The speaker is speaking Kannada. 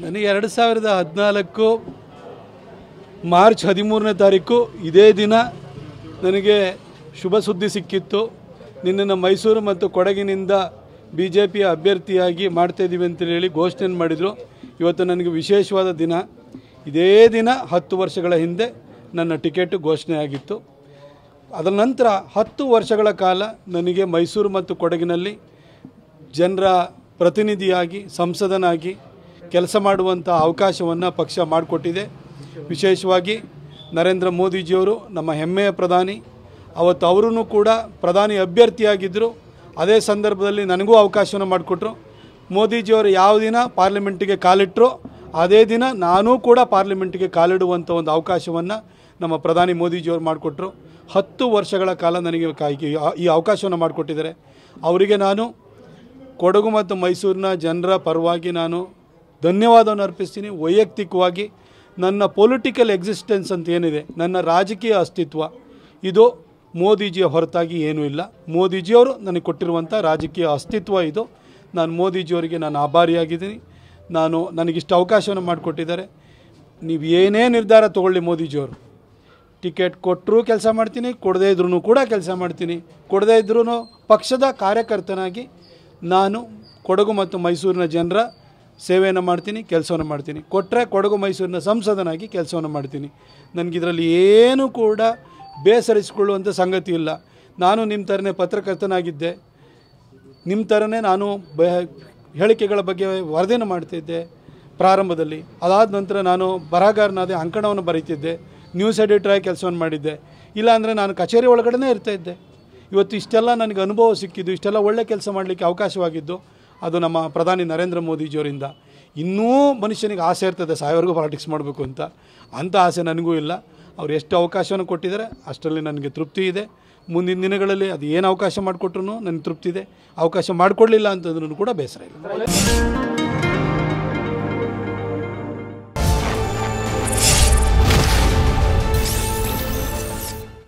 ನನಗೆ 2014 ಮಾರ್ಚ್ 13ನೇ ತಾರೀಕು ಇದೇ ದಿನ ನನಗೆ ಶುಭ ಸುದ್ದಿ ಸಿಕ್ಕಿತ್ತು. ನಿನ್ನನ್ನು ಮೈಸೂರು ಮತ್ತು ಕೊಡಗಿನಿಂದ BJP ಅಭ್ಯರ್ಥಿಯಾಗಿ ಮಾಡ್ತಾಯಿದ್ದೀವಿ ಅಂತೇಳಿ ಘೋಷಣೆ ಮಾಡಿದರು. ಇವತ್ತು ನನಗೆ ವಿಶೇಷವಾದ ದಿನ. ಇದೇ ದಿನ 10 ವರ್ಷಗಳ ಹಿಂದೆ ನನ್ನ ಟಿಕೆಟ್ ಘೋಷಣೆ ಆಗಿತ್ತು. ಅದರ ನಂತರ 10 ವರ್ಷಗಳ ಕಾಲ ನನಗೆ ಮೈಸೂರು ಮತ್ತು ಕೊಡಗಿನಲ್ಲಿ ಜನರ ಪ್ರತಿನಿಧಿಯಾಗಿ ಸಂಸದನಾಗಿ ಕೆಲಸ ಮಾಡುವಂಥ ಅವಕಾಶವನ್ನು ಪಕ್ಷ ಮಾಡಿಕೊಟ್ಟಿದೆ. ವಿಶೇಷವಾಗಿ ನರೇಂದ್ರ ಮೋದಿಜಿಯವರು ನಮ್ಮ ಹೆಮ್ಮೆಯ ಪ್ರಧಾನಿ. ಅವತ್ತು ಅವರೂ ಕೂಡ ಪ್ರಧಾನಿ ಅಭ್ಯರ್ಥಿಯಾಗಿದ್ದರು. ಅದೇ ಸಂದರ್ಭದಲ್ಲಿ ನನಗೂ ಅವಕಾಶವನ್ನು ಮಾಡಿಕೊಟ್ರು. ಮೋದಿಜಿಯವರು ಯಾವ ದಿನ ಪಾರ್ಲಿಮೆಂಟಿಗೆ ಕಾಲಿಟ್ಟರು ಅದೇ ದಿನ ನಾನೂ ಕೂಡ ಪಾರ್ಲಿಮೆಂಟಿಗೆ ಕಾಲಿಡುವಂಥ ಒಂದು ಅವಕಾಶವನ್ನು ನಮ್ಮ ಪ್ರಧಾನಿ ಮೋದಿಜಿಯವರು ಮಾಡಿಕೊಟ್ರು. 10 ವರ್ಷಗಳ ಕಾಲ ನನಗೆ ಈ ಅವಕಾಶವನ್ನು ಮಾಡಿಕೊಟ್ಟಿದ್ದಾರೆ. ಅವರಿಗೆ ನಾನು ಕೊಡಗು ಮತ್ತು ಮೈಸೂರಿನ ಜನರ ಪರವಾಗಿ ನಾನು ಧನ್ಯವಾದವನ್ನು ಅರ್ಪಿಸ್ತೀನಿ. ವೈಯಕ್ತಿಕವಾಗಿ ನನ್ನ ಪೊಲಿಟಿಕಲ್ ಎಕ್ಸಿಸ್ಟೆನ್ಸ್ ಅಂತ ಏನಿದೆ, ನನ್ನ ರಾಜಕೀಯ ಅಸ್ತಿತ್ವ, ಇದು ಮೋದಿಜಿಯ ಹೊರತಾಗಿ ಏನೂ ಇಲ್ಲ. ಮೋದಿಜಿಯವರು ನನಗೆ ಕೊಟ್ಟಿರುವಂಥ ರಾಜಕೀಯ ಅಸ್ತಿತ್ವ ಇದು. ನಾನು ಮೋದಿಜಿಯವರಿಗೆ ನಾನು ಆಭಾರಿಯಾಗಿದ್ದೀನಿ. ನನಗಿಷ್ಟು ಅವಕಾಶವನ್ನು ಮಾಡಿಕೊಟ್ಟಿದ್ದಾರೆ. ನೀವು ಏನೇ ನಿರ್ಧಾರ ತೊಗೊಳ್ಳಿ, ಮೋದಿಜಿಯವರು ಟಿಕೆಟ್ ಕೊಟ್ಟರೂ ಕೆಲಸ ಮಾಡ್ತೀನಿ, ಕೊಡದೇ ಇದ್ರೂ ಕೂಡ ಕೆಲಸ ಮಾಡ್ತೀನಿ. ಕೊಡದೇ ಇದ್ರೂ ಪಕ್ಷದ ಕಾರ್ಯಕರ್ತನಾಗಿ ನಾನು ಕೊಡಗು ಮತ್ತು ಮೈಸೂರಿನ ಜನರ ಸೇವೆಯನ್ನು ಮಾಡ್ತೀನಿ, ಕೆಲಸವನ್ನು ಮಾಡ್ತೀನಿ. ಕೊಟ್ಟರೆ ಕೊಡಗು ಮೈಸೂರಿನ ಸಂಸದನಾಗಿ ಕೆಲಸವನ್ನು ಮಾಡ್ತೀನಿ. ನನಗಿದರಲ್ಲಿ ಏನೂ ಕೂಡ ಬೇಸರಿಸಿಕೊಳ್ಳುವಂಥ ಸಂಗತಿ ಇಲ್ಲ. ನಾನು ನಿಮ್ಮ ಥರನೇ ಪತ್ರಕರ್ತನಾಗಿದ್ದೆ, ನಿಮ್ಮ ಥರನೇ ನಾನು ಹೇಳಿಕೆಗಳ ಬಗ್ಗೆ ವರದಿಯನ್ನು ಮಾಡ್ತಿದ್ದೆ ಪ್ರಾರಂಭದಲ್ಲಿ. ಅದಾದ ನಂತರ ನಾನು ಬರಹಗಾರನಾದೆ, ಅಂಕಣವನ್ನು ಬರೀತಿದ್ದೆ, ನ್ಯೂಸ್ ಎಡಿಟರಾಗಿ ಕೆಲಸವನ್ನು ಮಾಡಿದ್ದೆ. ಇಲ್ಲಾಂದರೆ ನಾನು ಕಚೇರಿ ಒಳಗಡೆ ಇರ್ತಾಯಿದ್ದೆ. ಇವತ್ತು ಇಷ್ಟೆಲ್ಲ ನನಗೆ ಅನುಭವ ಸಿಕ್ಕಿದ್ದು, ಇಷ್ಟೆಲ್ಲ ಒಳ್ಳೆ ಕೆಲಸ ಮಾಡಲಿಕ್ಕೆ ಅವಕಾಶವಾಗಿದ್ದು ಅದು ನಮ್ಮ ಪ್ರಧಾನಿ ನರೇಂದ್ರ ಮೋದಿಜಿಯವರಿಂದ. ಇನ್ನೂ ಮನುಷ್ಯನಿಗೆ ಆಸೆ ಇರ್ತದೆ ಸಾಯೋವರೆಗೂ ಪಾಲಿಟಿಕ್ಸ್ ಮಾಡಬೇಕು ಅಂತ. ಅಂಥ ಆಸೆ ನನಗೂ ಇಲ್ಲ. ಅವ್ರು ಎಷ್ಟು ಅವಕಾಶವನ್ನು ಕೊಟ್ಟಿದ್ದಾರೆ ಅಷ್ಟರಲ್ಲಿ ನನಗೆ ತೃಪ್ತಿ ಇದೆ. ಮುಂದಿನ ದಿನಗಳಲ್ಲಿ ಅದು ಏನು ಅವಕಾಶ ಮಾಡಿಕೊಟ್ರು ನನಗೆ ತೃಪ್ತಿ ಇದೆ. ಅವಕಾಶ ಮಾಡಿಕೊಡ್ಲಿಲ್ಲ ಅಂತಂದ್ರೂ ಕೂಡ ಬೇಸರ ಇಲ್ಲ.